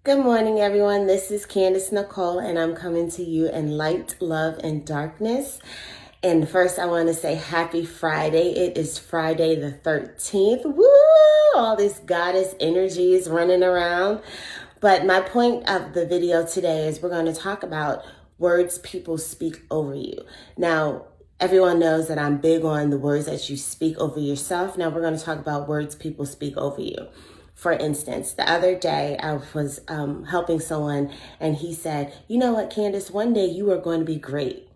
Good morning, everyone. This is Candace Nicole, and I'm coming to you in light, love, and darkness. And first, I want to say happy Friday. It is Friday the 13th. Woo! All this goddess energy is running around. But my point of the video today is we're going to talk about words people speak over you. Now, everyone knows that I'm big on the words that you speak over yourself. Now, we're going to talk about words people speak over you. For instance, the other day I was helping someone and he said, you know what, Candace, one day you are going to be great.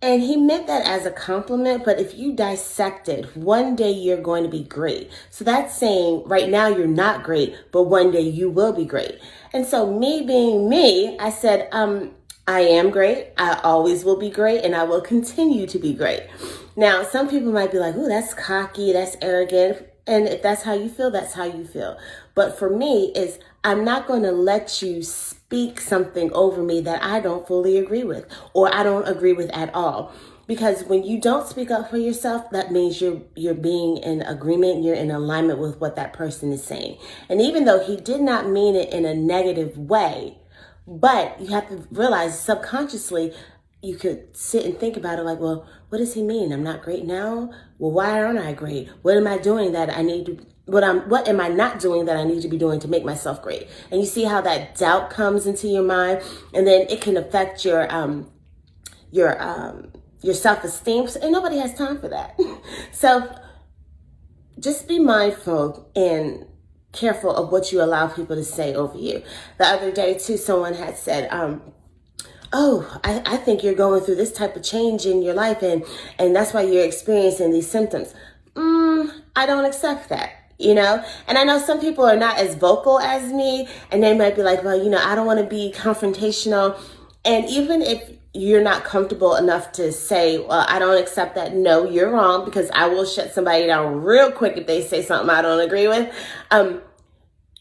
And he meant that as a compliment, but if you dissect it, one day you're going to be great. So that's saying right now you're not great, but one day you will be great. And so me being me, I said, I am great. I always will be great, and I will continue to be great. Now, some people might be like, ooh, that's cocky, that's arrogant. And if that's how you feel, that's how you feel. But for me, is I'm not going to let you speak something over me that I don't fully agree with or I don't agree with at all. Because when you don't speak up for yourself, that means you're being in agreement, you're in alignment with what that person is saying. And even though he did not mean it in a negative way, but you have to realize subconsciously, you could sit and think about it like, well, what does he mean? I'm not great now? Well, why aren't I great? What am I doing that I need to, what am I not doing that I need to be doing to make myself great? And you see how that doubt comes into your mind, and then it can affect your self-esteem, and nobody has time for that. So just be mindful and careful of what you allow people to say over you. The other day too, someone had said, oh, I think you're going through this type of change in your life and that's why you're experiencing these symptoms. I don't accept that, you know? And I know some people are not as vocal as me and they might be like, well, you know, I don't want to be confrontational. And even if you're not comfortable enough to say, well, I don't accept that. No, you're wrong, because I will shut somebody down real quick if they say something I don't agree with.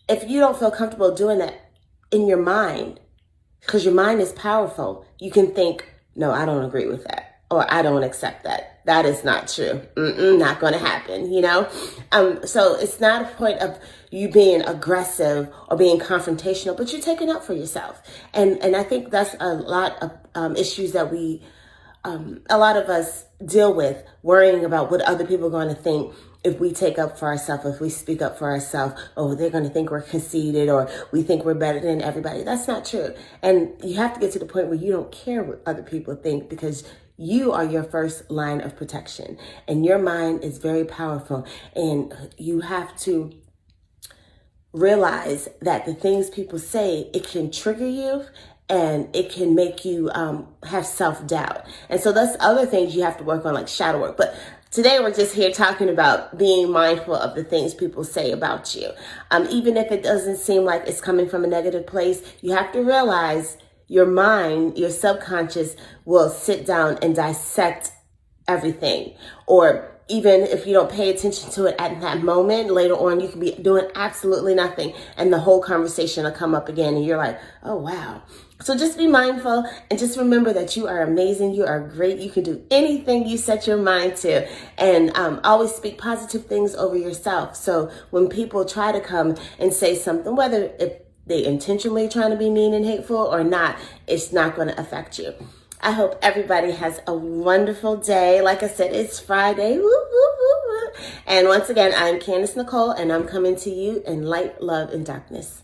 If you don't feel comfortable doing that in your mind, because your mind is powerful, you can think, no, I don't agree with that, or I don't accept that. That is not true. Not going to happen, you know? So it's not a point of you being aggressive or being confrontational, but you're taking up for yourself. And I think that's a lot of issues that a lot of us deal with, worrying about what other people are going to think if we take up for ourselves, if we speak up for ourselves. Oh, they're going to think we're conceited, or we think we're better than everybody. That's not true. And you have to get to the point where you don't care what other people think, because you are your first line of protection. And your mind is very powerful. And you have to realize that the things people say, it can trigger you, and it can make you have self-doubt. And so that's other things you have to work on, like shadow work. But today we're just here talking about being mindful of the things people say about you. Even if it doesn't seem like it's coming from a negative place, you have to realize your mind, your subconscious will sit down and dissect everything. Or even if you don't pay attention to it at that moment, later on, you can be doing absolutely nothing, and the whole conversation will come up again, and you're like, oh, wow. So just be mindful, and just remember that you are amazing. You are great. You can do anything you set your mind to, and always speak positive things over yourself. So when people try to come and say something, whether if they intentionally trying to be mean and hateful or not, it's not going to affect you. I hope everybody has a wonderful day. Like I said, it's Friday. Woo, woo, woo, woo. And once again, I'm Candace Nicole, and I'm coming to you in light, love, and darkness.